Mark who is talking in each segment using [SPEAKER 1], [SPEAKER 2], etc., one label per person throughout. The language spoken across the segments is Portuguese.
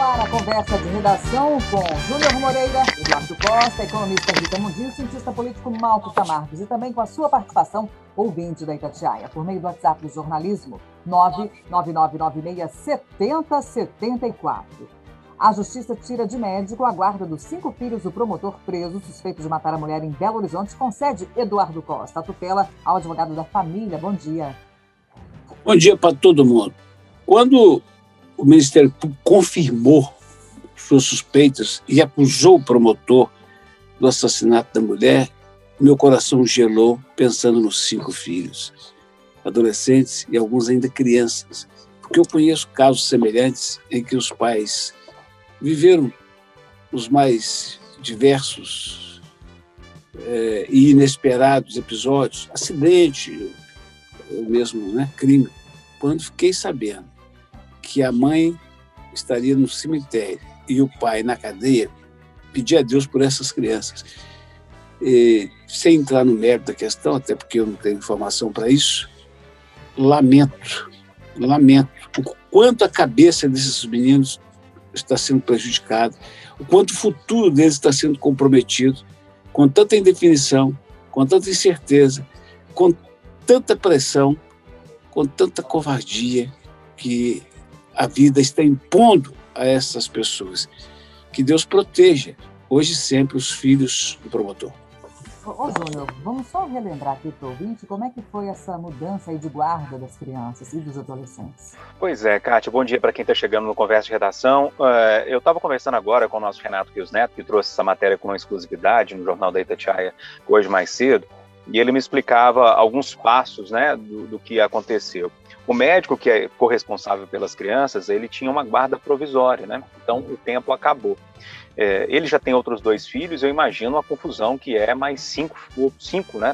[SPEAKER 1] ar a conversa de redação com Júnior Moreira, Eduardo Costa, economista Rita Mundinho, cientista político Malco Camargos e também com a sua participação, ouvinte da Itatiaia, por meio do WhatsApp do jornalismo 999967074. A Justiça tira de médico a guarda dos 5 filhos do promotor preso suspeito de matar a mulher em Belo Horizonte, concede Eduardo Costa a tutela ao advogado da família. Bom dia.
[SPEAKER 2] Bom dia para todo mundo. Quando o Ministério Público confirmou suas suspeitas e acusou o promotor do assassinato da mulher, meu coração gelou pensando nos 5 filhos, adolescentes e alguns ainda crianças, porque eu conheço casos semelhantes em que os pais viveram os mais diversos e inesperados episódios, acidente, ou mesmo crime, quando fiquei sabendo que a mãe estaria no cemitério e o pai na cadeia, pedi a Deus por essas crianças. Sem entrar no mérito da questão, até porque eu não tenho informação para isso, lamento o quanto a cabeça desses meninos está sendo prejudicada, o quanto o futuro deles está sendo comprometido, com tanta indefinição, com tanta incerteza, com tanta pressão, com tanta covardia que a vida está impondo a essas pessoas. Que Deus proteja, hoje e sempre, os filhos do promotor.
[SPEAKER 1] Júnior, vamos só relembrar aqui para o ouvinte como é que foi essa mudança aí de guarda das crianças e dos adolescentes.
[SPEAKER 3] Pois é, Kátia, bom dia para quem está chegando no Conversa de Redação. Eu estava conversando agora com o nosso Renato Rios Neto, que trouxe essa matéria com uma exclusividade no Jornal da Itatiaia hoje mais cedo, e ele me explicava alguns passos do que aconteceu. O médico que é corresponsável pelas crianças, ele tinha uma guarda provisória, então o tempo acabou. Ele já tem outros 2 filhos, eu imagino a confusão que é mais 5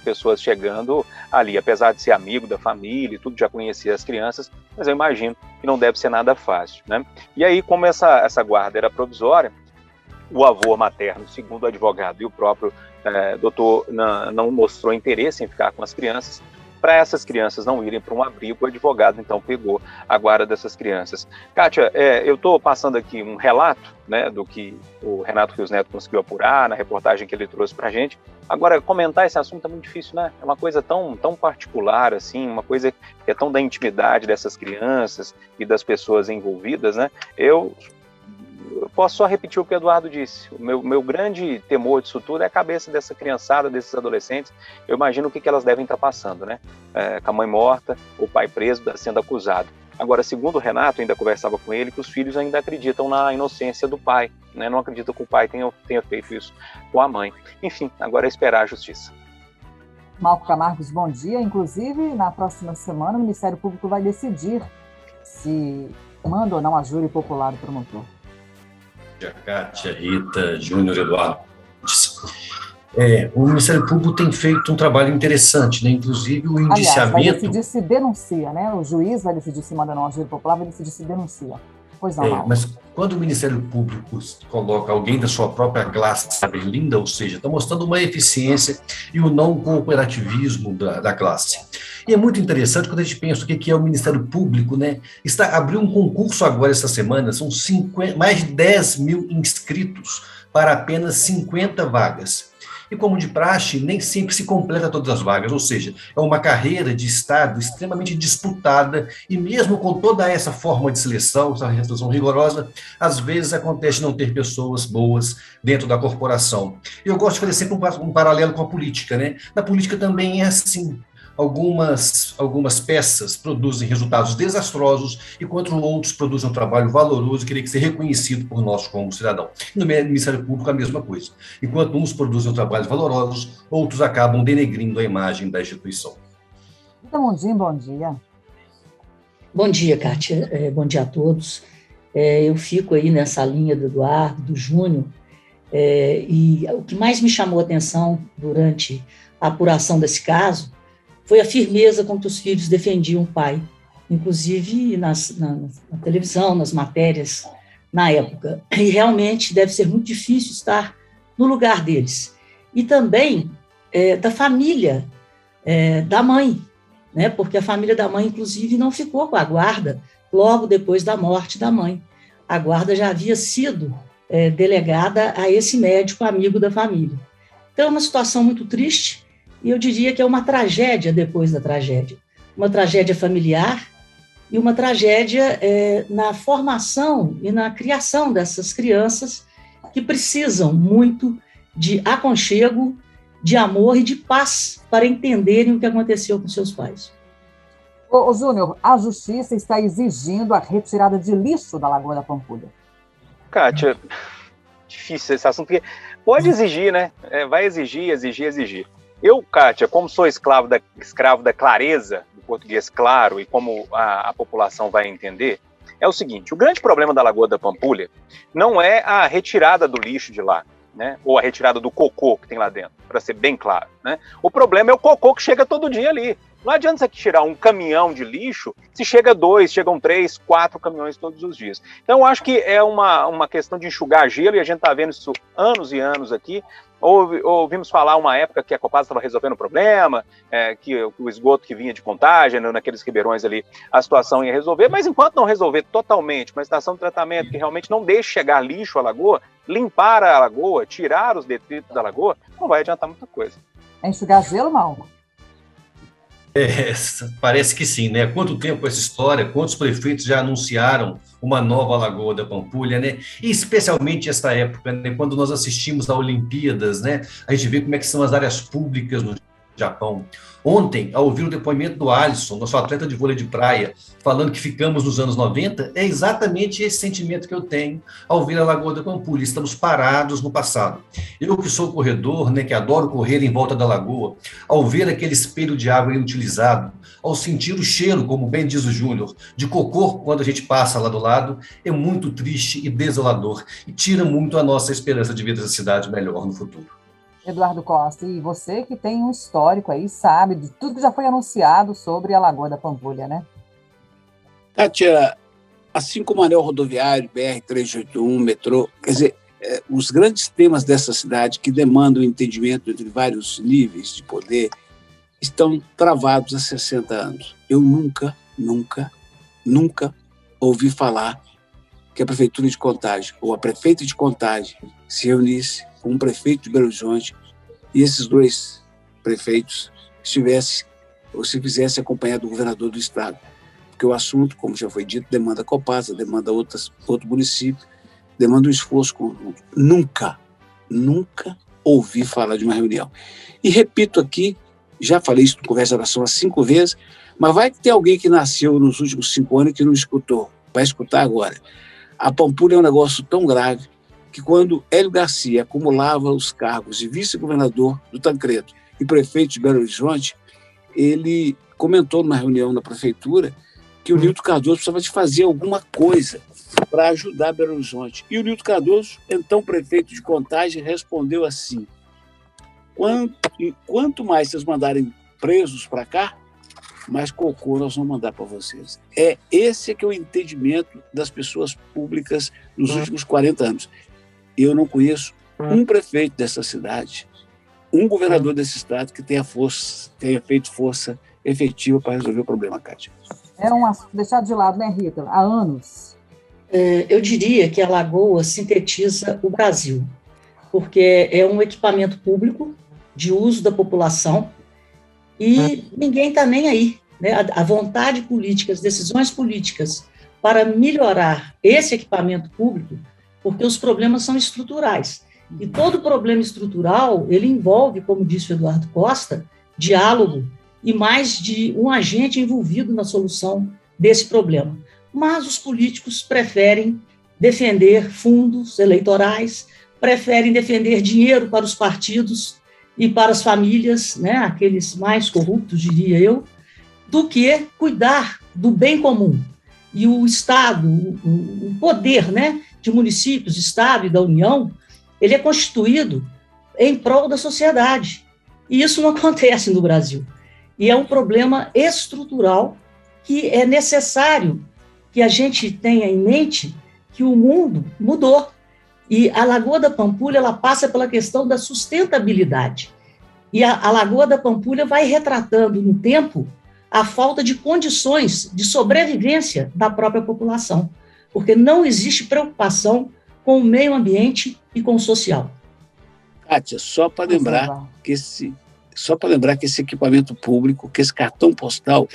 [SPEAKER 3] pessoas chegando ali, apesar de ser amigo da família e tudo, já conhecia as crianças, mas eu imagino que não deve ser nada fácil. E aí, como essa guarda era provisória, o avô materno, segundo o advogado e o próprio doutor, não mostrou interesse em ficar com as crianças. Para essas crianças não irem para um abrigo, o advogado então pegou a guarda dessas crianças. Kátia, eu estou passando aqui um relato do que o Renato Rios Neto conseguiu apurar na reportagem que ele trouxe para a gente. Agora, comentar esse assunto é muito difícil, É uma coisa tão particular, assim, uma coisa que é tão da intimidade dessas crianças e das pessoas envolvidas, Eu posso só repetir o que o Eduardo disse. O meu grande temor disso tudo é a cabeça dessa criançada, desses adolescentes. Eu imagino o que elas devem estar passando, com a mãe morta, o pai preso, sendo acusado. Agora, segundo o Renato, ainda conversava com ele, que os filhos ainda acreditam na inocência do pai, Não acreditam que o pai tenha feito isso com a mãe. Enfim, agora é esperar a justiça.
[SPEAKER 1] Malco Camargos, bom dia. Inclusive, na próxima semana, o Ministério Público vai decidir se manda ou não a júri popular do promotor.
[SPEAKER 4] Kátia, Rita, Júnior, Eduardo. O Ministério Público tem feito um trabalho interessante, Inclusive o indiciamento...
[SPEAKER 1] Aliás, vai decidir se denuncia, O juiz vai decidir se manda ou não a júri popular, vai decidir se denuncia. Pois não,
[SPEAKER 4] mas quando o Ministério Público coloca alguém da sua própria classe da berlinda, ou seja, está mostrando uma eficiência e o não cooperativismo da classe. E é muito interessante quando a gente pensa o que é o Ministério Público, abriu um concurso agora essa semana, são mais de 10 mil inscritos para apenas 50 vagas. E como de praxe, nem sempre se completa todas as vagas, ou seja, é uma carreira de Estado extremamente disputada e mesmo com toda essa forma de seleção, essa seleção rigorosa, às vezes acontece não ter pessoas boas dentro da corporação. Eu gosto de fazer sempre um paralelo com a política, Na política também é assim. Algumas peças produzem resultados desastrosos, enquanto outros produzem um trabalho valoroso e queria ser reconhecido por nós como cidadão. No Ministério Público, a mesma coisa. Enquanto uns produzem trabalhos valorosos, outros acabam denegrindo a imagem da instituição.
[SPEAKER 1] Rita Mundinho, bom dia.
[SPEAKER 5] Bom dia, Kátia. Bom dia a todos. Eu fico aí nessa linha do Eduardo, do Júnior, e o que mais me chamou a atenção durante a apuração desse caso foi a firmeza com que os filhos defendiam o pai, inclusive na televisão, nas matérias, na época. E realmente deve ser muito difícil estar no lugar deles. E também da família da mãe, porque a família da mãe, inclusive, não ficou com a guarda logo depois da morte da mãe. a guarda já havia sido delegada a esse médico amigo da família. Então, é uma situação muito triste, e eu diria que é uma tragédia depois da tragédia. Uma tragédia familiar e uma tragédia na formação e na criação dessas crianças que precisam muito de aconchego, de amor e de paz para entenderem o que aconteceu com seus pais.
[SPEAKER 1] Ô, Júnior, a Justiça está exigindo a retirada de lixo da Lagoa da Pampulha.
[SPEAKER 3] Kátia, difícil esse assunto, porque pode exigir, né? Vai exigir. Eu, Kátia, como sou escravo da clareza, do português claro, e como a população vai entender, é o seguinte: o grande problema da Lagoa da Pampulha não é a retirada do lixo de lá, né? Ou a retirada do cocô que tem lá dentro, para ser bem claro, né? O problema é o cocô que chega todo dia ali. Não adianta você tirar um caminhão de lixo se chegam 3, 4 caminhões todos os dias. Então, eu acho que é uma questão de enxugar gelo, e a gente está vendo isso anos e anos aqui. Ouvimos falar uma época que a Copasa estava resolvendo o problema, que o esgoto que vinha de Contagem, naqueles ribeirões ali, a situação ia resolver, mas enquanto não resolver totalmente uma estação de tratamento que realmente não deixe chegar lixo à lagoa, limpar a lagoa, tirar os detritos da lagoa, não vai adiantar muita coisa.
[SPEAKER 1] É enxugar gelo, Mauro?
[SPEAKER 4] Parece que sim, né? Quanto tempo essa história, quantos prefeitos já anunciaram uma nova Lagoa da Pampulha, né? E especialmente esta época, né? Quando nós assistimos a Olimpíadas, né? A gente vê como é que são as áreas públicas no Japão. Ontem, ao ouvir o depoimento do Alisson, nosso atleta de vôlei de praia, falando que ficamos nos anos 90, é exatamente esse sentimento que eu tenho ao ver a Lagoa da Pampulha. Estamos parados no passado. Eu que sou corredor, né, que adoro correr em volta da lagoa, ao ver aquele espelho de água inutilizado, ao sentir o cheiro, como bem diz o Júnior, de cocô quando a gente passa lá do lado, é muito triste e desolador e tira muito a nossa esperança de ver essa cidade melhor no futuro.
[SPEAKER 1] Eduardo Costa, e você que tem um histórico aí, sabe de tudo que já foi anunciado sobre a Lagoa da Pampulha, né?
[SPEAKER 2] Kátia, assim como o anel rodoviário, BR-381, metrô, quer dizer, os grandes temas dessa cidade que demandam entendimento entre vários níveis de poder estão travados há 60 anos. Eu nunca ouvi falar que a Prefeitura de Contagem ou a Prefeita de Contagem se reunisse com um prefeito de Belo Horizonte e esses dois prefeitos estivessem ou se fizessem acompanhar do governador do estado. Porque o assunto, como já foi dito, demanda a Copasa, demanda outro município, demanda um esforço conjunto. Nunca ouvi falar de uma reunião. E repito aqui, já falei isso no Conversa da Nação há 5 vezes, mas vai que tem alguém que nasceu nos últimos 5 anos e que não escutou. Vai escutar agora. A Pampulha é um negócio tão grave que quando Hélio Garcia acumulava os cargos de vice-governador do Tancredo e prefeito de Belo Horizonte, ele comentou numa reunião na prefeitura que o Nilton Cardoso precisava de fazer alguma coisa para ajudar Belo Horizonte. E o Nilton Cardoso, então prefeito de Contagem, respondeu assim: quanto mais vocês mandarem presos para cá, mais cocô nós vamos mandar para vocês. Esse que é o entendimento das pessoas públicas nos últimos 40 anos. Eu não conheço um prefeito dessa cidade, um governador desse estado que tenha feito força efetiva para resolver o problema, Kátia.
[SPEAKER 1] Era um assunto deixado de lado, né, Rita? Há anos.
[SPEAKER 5] Eu diria que a Lagoa sintetiza o Brasil, porque é um equipamento público de uso da população e ninguém está nem aí, né? A vontade política, as decisões políticas para melhorar esse equipamento público, porque os problemas são estruturais. E todo problema estrutural, ele envolve, como disse o Eduardo Costa, diálogo e mais de um agente envolvido na solução desse problema. Mas os políticos preferem defender fundos eleitorais, preferem defender dinheiro para os partidos e para as famílias, né, aqueles mais corruptos, diria eu, do que cuidar do bem comum. E o Estado, o poder, né, de municípios, Estado e da União, ele é constituído em prol da sociedade. E isso não acontece no Brasil. E é um problema estrutural que é necessário que a gente tenha em mente que o mundo mudou. E a Lagoa da Pampulha, ela passa pela questão da sustentabilidade. E a Lagoa da Pampulha vai retratando no tempo a falta de condições de sobrevivência da própria população. porque não existe preocupação com o meio ambiente e com o social.
[SPEAKER 2] Kátia, só para lembrar que esse equipamento público, que esse cartão postal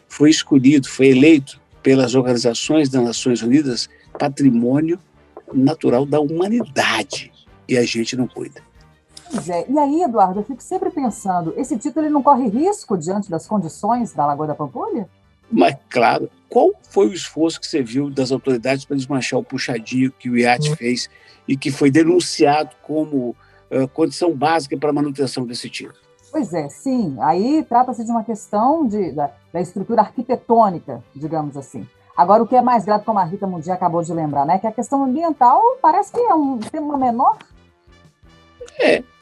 [SPEAKER 2] foi escolhido, foi eleito pelas organizações das Nações Unidas Patrimônio Natural da Humanidade, e a gente não cuida.
[SPEAKER 1] Pois é. E aí, Eduardo, eu fico sempre pensando, esse título ele não corre risco diante das condições da Lagoa da Pampulha?
[SPEAKER 2] Mas, claro, qual foi o esforço que você viu das autoridades para desmanchar o puxadinho que o IAT fez e que foi denunciado como condição básica para a manutenção desse título?
[SPEAKER 1] Pois é, sim. Aí trata-se de uma questão da estrutura arquitetônica, digamos assim. Agora, o que é mais grave, como a Rita Mundim acabou de lembrar, né, que a questão ambiental parece que é um tema menor.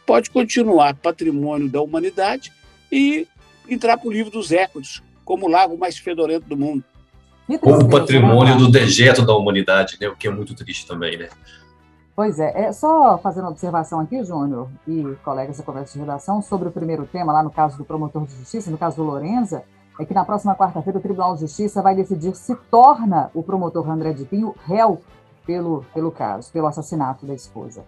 [SPEAKER 2] Pode continuar patrimônio da humanidade e entrar para o livro dos recordes, como o lago mais fedorento do mundo.
[SPEAKER 4] Como patrimônio do dejeto da humanidade, né? O que é muito triste também, né?
[SPEAKER 1] Pois é, só fazendo uma observação aqui, Júnior e colegas da conversa de redação, sobre o primeiro tema, lá no caso do promotor de justiça, no caso do Lorenza, é que na próxima quarta-feira o Tribunal de Justiça vai decidir se torna o promotor André de Pinho réu pelo caso, pelo assassinato da esposa.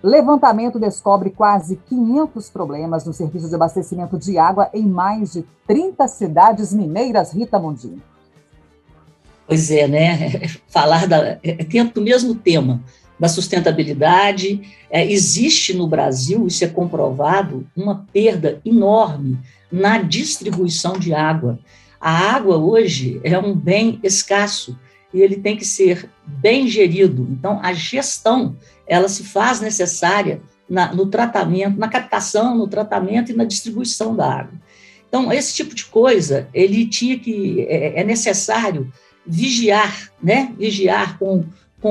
[SPEAKER 1] Levantamento descobre quase 500 problemas no serviço de abastecimento de água em mais de 30 cidades mineiras, Rita Mundim.
[SPEAKER 5] Pois é, né? Falar dentro do mesmo tema, da sustentabilidade. Existe no Brasil, isso é comprovado, uma perda enorme na distribuição de água. A água hoje é um bem escasso e ele tem que ser bem gerido. Então, a gestão, ela se faz necessária no tratamento, na captação, no tratamento e na distribuição da água. Então, esse tipo de coisa, ele tinha que, é necessário vigiar, né? Vigiar com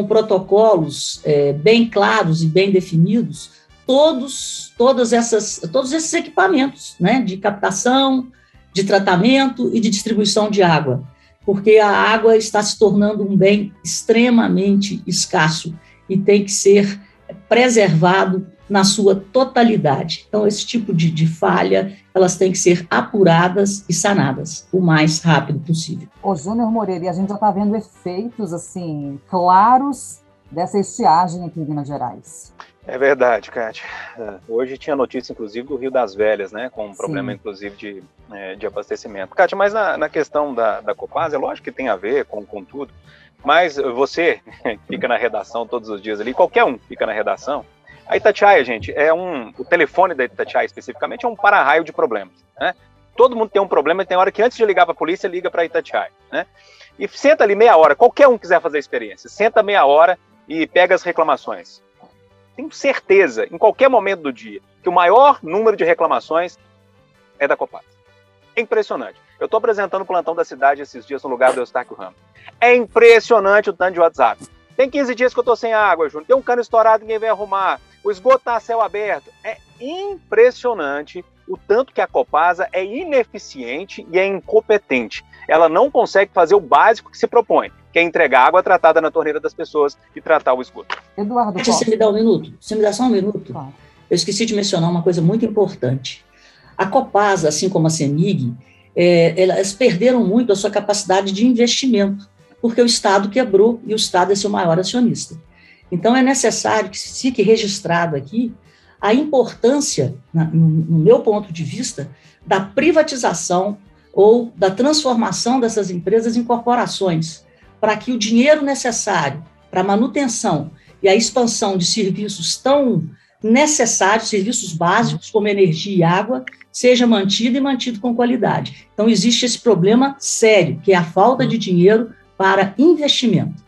[SPEAKER 5] protocolos bem claros e bem definidos todos esses equipamentos, né? De captação, de tratamento e de distribuição de água, porque a água está se tornando um bem extremamente escasso e tem que ser preservado na sua totalidade. Então, esse tipo de falha, elas têm que ser apuradas e sanadas o mais rápido possível.
[SPEAKER 1] Ô, Júnior Moreira, e a gente já está vendo efeitos, assim, claros dessa estiagem aqui em Minas Gerais.
[SPEAKER 3] É verdade, Kátia. Hoje tinha notícia, inclusive, do Rio das Velhas, né, com um problema, inclusive, de abastecimento. Kátia, mas na questão da Copasa, é lógico que tem a ver com tudo, mas você fica na redação todos os dias ali, qualquer um fica na redação. A Itatiaia, gente, o telefone da Itatiaia especificamente é um para-raio de problemas, né? Todo mundo tem um problema e tem hora que antes de ligar para a polícia, liga para a Itatiaia, né? E senta ali meia hora, qualquer um quiser fazer a experiência, senta meia hora e pega as reclamações. Tenho certeza, em qualquer momento do dia, que o maior número de reclamações é da Copasa. É impressionante. Eu estou apresentando o plantão da cidade esses dias no lugar do Eustáquio Ramos. É impressionante o tanto de WhatsApp. Tem 15 dias que eu estou sem água, Júnior. Tem um cano estourado, ninguém vem arrumar. O esgoto está a céu aberto. É impressionante o tanto que a Copasa é ineficiente e é incompetente. Ela não consegue fazer o básico que se propõe, que é entregar água tratada na torneira das pessoas e tratar o esgoto.
[SPEAKER 1] Eduardo,
[SPEAKER 5] você me dá um minuto? Você me dá só um minuto?
[SPEAKER 1] Claro.
[SPEAKER 5] Eu esqueci de mencionar uma coisa muito importante. A Copasa, assim como a CEMIG, elas perderam muito a sua capacidade de investimento, porque o Estado quebrou e o Estado é seu maior acionista. Então, é necessário que fique registrado aqui a importância, no meu ponto de vista, da privatização ou da transformação dessas empresas em corporações, para que o dinheiro necessário para a manutenção e a expansão de serviços tão necessários, serviços básicos como energia e água, seja mantido e mantido com qualidade. Então, existe esse problema sério, que é a falta de dinheiro para investimento.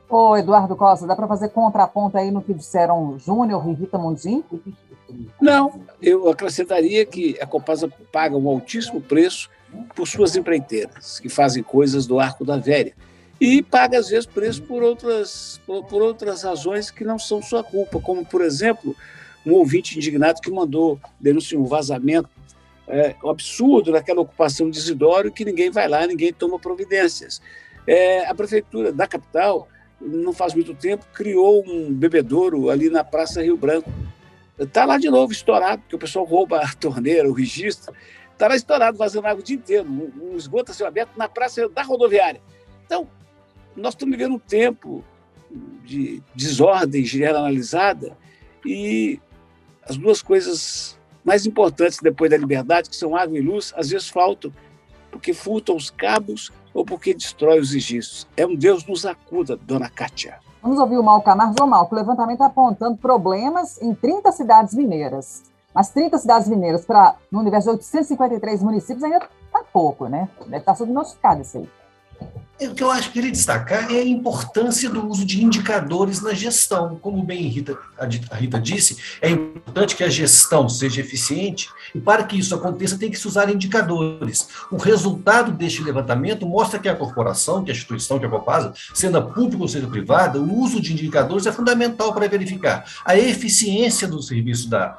[SPEAKER 1] Ô, Eduardo Costa, dá para fazer contraponto aí no que disseram Júnior e Rita Mundim?
[SPEAKER 2] Não, eu acrescentaria que a Copasa paga um altíssimo preço por suas empreiteiras, que fazem coisas do arco da velha, e paga, às vezes, preço por outras razões que não são sua culpa, como, por exemplo, um ouvinte indignado que denunciou um vazamento um absurdo naquela ocupação de Isidoro, que ninguém vai lá, ninguém toma providências. A prefeitura da capital, não faz muito tempo, criou um bebedouro ali na Praça Rio Branco. Está lá de novo estourado, porque o pessoal rouba a torneira, o registro. Está lá estourado, vazando água o dia inteiro, um esgoto a céu aberto na praça da rodoviária. Então, nós estamos vivendo um tempo de desordem generalizada e as duas coisas mais importantes depois da liberdade, que são água e luz, às vezes faltam, porque furtam os cabos ou porque destrói os registros. É um Deus nos acuda, dona Kátia.
[SPEAKER 1] Vamos ouvir o Malco Camargo. Ô, Malco, o levantamento está apontando problemas em 30 cidades mineiras. Mas 30 cidades mineiras no universo de 853 municípios ainda está pouco, né? Deve estar subnotificado isso aí.
[SPEAKER 4] O que eu acho que queria destacar é a importância do uso de indicadores na gestão. Como bem a Rita disse, é importante que a gestão seja eficiente e para que isso aconteça tem que se usar indicadores. O resultado deste levantamento mostra que a corporação, que a instituição, que a Copasa, sendo pública ou seja privada, o uso de indicadores é fundamental para verificar a eficiência do serviço da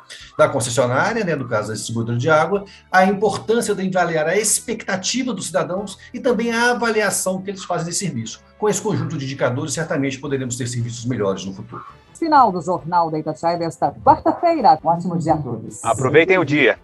[SPEAKER 4] concessionária, né, no caso da distribuidora de água, a importância de avaliar a expectativa dos cidadãos e também a avaliação que eles fazem desse serviço. Com esse conjunto de indicadores, certamente poderemos ter serviços melhores no futuro.
[SPEAKER 1] Final do Jornal da Itatiaia desta quarta-feira. Um ótimo dia a todos.
[SPEAKER 3] Aproveitem o dia.